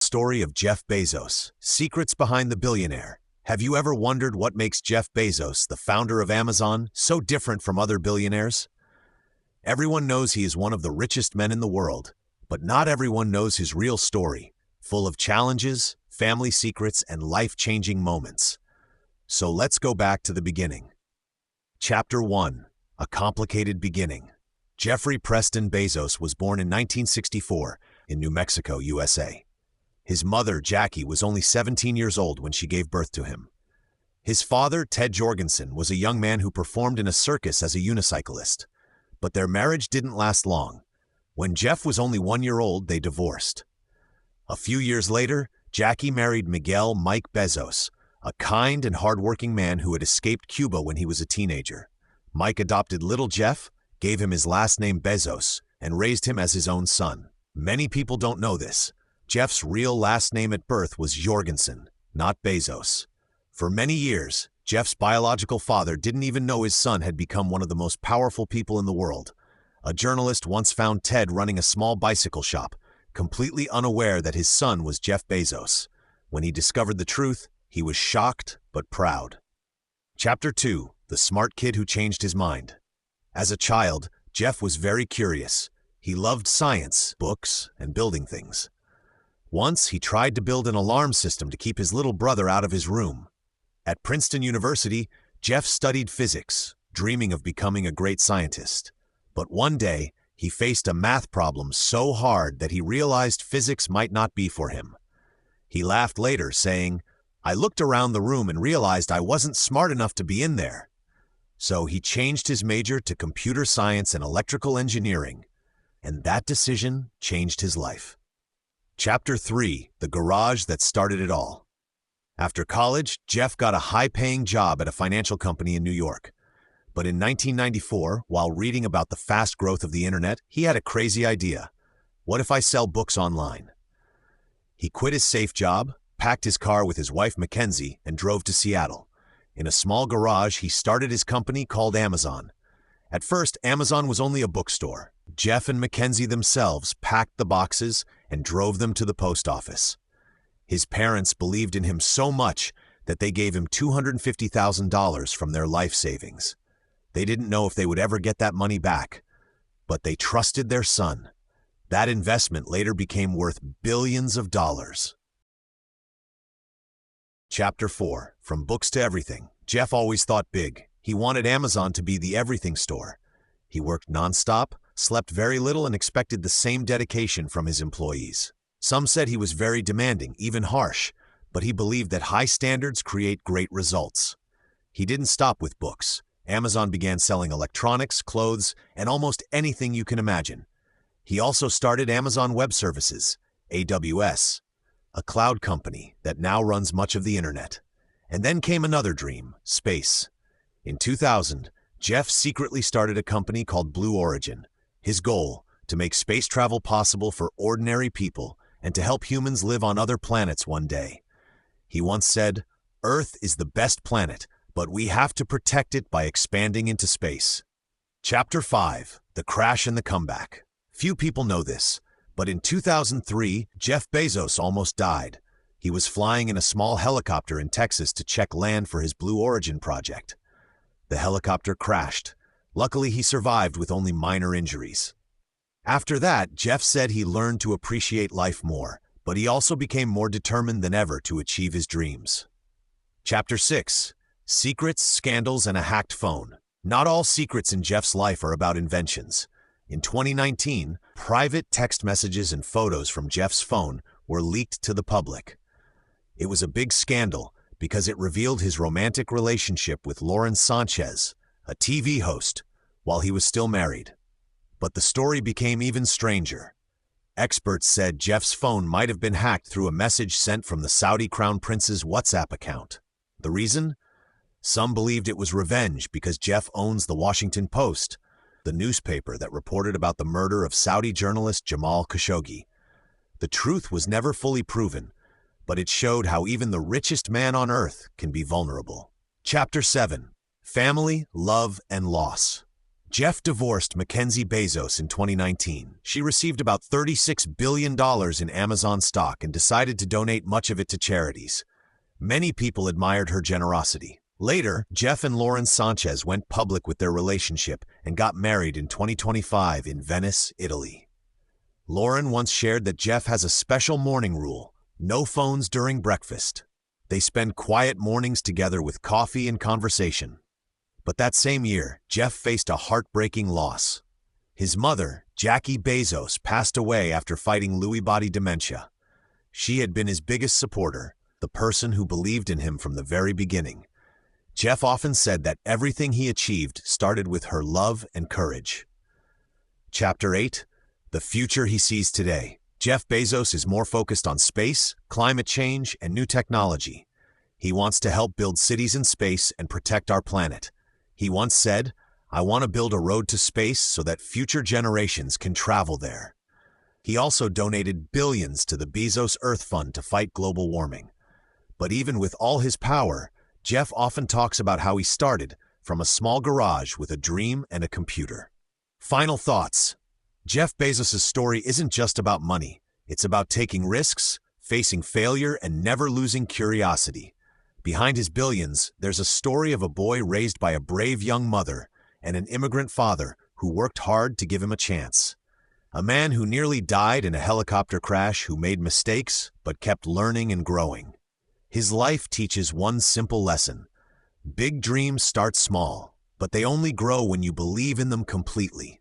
story of Jeff Bezos, secrets behind the billionaire. Have you ever wondered what makes Jeff Bezos, the founder of Amazon, so different from other billionaires? Everyone knows he is one of the richest men in the world, but not everyone knows his real story, full of challenges, family secrets, and life-changing moments. So let's go back to the beginning. Chapter 1. A Complicated Beginning. Jeffrey Preston Bezos was born in 1964 in New Mexico, USA. His mother, Jackie, was only 17 years old when she gave birth to him. His father, Ted Jorgensen, was a young man who performed in a circus as a unicyclist. But their marriage didn't last long. When Jeff was only 1 year old, they divorced. A few years later, Jackie married Miguel Mike Bezos, a kind and hardworking man who had escaped Cuba when he was a teenager. Mike adopted little Jeff, gave him his last name Bezos, and raised him as his own son. Many people don't know this. Jeff's real last name at birth was Jorgensen, not Bezos. For many years, Jeff's biological father didn't even know his son had become one of the most powerful people in the world. A journalist once found Ted running a small bicycle shop, completely unaware that his son was Jeff Bezos. When he discovered the truth, he was shocked but proud. Chapter 2. The Smart Kid Who Changed His Mind. As a child, Jeff was very curious. He loved science, books, and building things. Once, he tried to build an alarm system to keep his little brother out of his room. At Princeton University, Jeff studied physics, dreaming of becoming a great scientist. But one day, he faced a math problem so hard that he realized physics might not be for him. He laughed later, saying, "I looked around the room and realized I wasn't smart enough to be in there." So he changed his major to computer science and electrical engineering, and that decision changed his life. Chapter 3. The Garage That Started It All. After college, Jeff got a high-paying job at a financial company in New York. But in 1994, while reading about the fast growth of the internet, he had a crazy idea. What if I sell books online? He quit his safe job, packed his car with his wife Mackenzie, and drove to Seattle. In a small garage, he started his company called Amazon. At first, Amazon was only a bookstore. Jeff and Mackenzie themselves packed the boxes and drove them to the post office. His parents believed in him so much that they gave him $250,000 from their life savings. They didn't know if they would ever get that money back, but they trusted their son. That investment later became worth billions of dollars. Chapter 4. From books to everything. Jeff always thought big. He wanted Amazon to be the everything store. He worked nonstop, slept very little, and expected the same dedication from his employees. Some said he was very demanding, even harsh, but he believed that high standards create great results. He didn't stop with books. Amazon began selling electronics, clothes, and almost anything you can imagine. He also started Amazon Web Services, AWS, a cloud company that now runs much of the internet. And then came another dream, space. In 2000, Jeff secretly started a company called Blue Origin. His goal, to make space travel possible for ordinary people and to help humans live on other planets one day. He once said, "Earth is the best planet, but we have to protect it by expanding into space." Chapter 5. The Crash and the Comeback. Few people know this, but in 2003, Jeff Bezos almost died. He was flying in a small helicopter in Texas to check land for his Blue Origin project. The helicopter crashed. Luckily, he survived with only minor injuries. After that, Jeff said he learned to appreciate life more, but he also became more determined than ever to achieve his dreams. Chapter 6. Secrets, Scandals, and a Hacked Phone. Not all secrets in Jeff's life are about inventions. In 2019, private text messages and photos from Jeff's phone were leaked to the public. It was a big scandal because it revealed his romantic relationship with Lauren Sanchez, a TV host, while he was still married. But the story became even stranger. Experts said Jeff's phone might have been hacked through a message sent from the Saudi Crown Prince's WhatsApp account. The reason? Some believed it was revenge because Jeff owns the Washington Post, the newspaper that reported about the murder of Saudi journalist Jamal Khashoggi. The truth was never fully proven, but it showed how even the richest man on earth can be vulnerable. Chapter 7. Family, Love, and Loss. Jeff divorced Mackenzie Bezos in 2019. She received about $36 billion in Amazon stock and decided to donate much of it to charities. Many people admired her generosity. Later, Jeff and Lauren Sanchez went public with their relationship and got married in 2025 in Venice, Italy. Lauren once shared that Jeff has a special morning rule: no phones during breakfast. They spend quiet mornings together with coffee and conversation. But that same year, Jeff faced a heartbreaking loss. His mother, Jackie Bezos, passed away after fighting Lewy body dementia. She had been his biggest supporter, the person who believed in him from the very beginning. Jeff often said that everything he achieved started with her love and courage. Chapter 8. The future he sees today. Jeff Bezos is more focused on space, climate change, and new technology. He wants to help build cities in space and protect our planet. He once said, "I want to build a road to space so that future generations can travel there." He also donated billions to the Bezos Earth Fund to fight global warming. But even with all his power, Jeff often talks about how he started from a small garage with a dream and a computer. Final thoughts. Jeff Bezos' story isn't just about money. It's about taking risks, facing failure, and never losing curiosity. Behind his billions, there's a story of a boy raised by a brave young mother and an immigrant father who worked hard to give him a chance. A man who nearly died in a helicopter crash, who made mistakes but kept learning and growing. His life teaches one simple lesson: big dreams start small, but they only grow when you believe in them completely.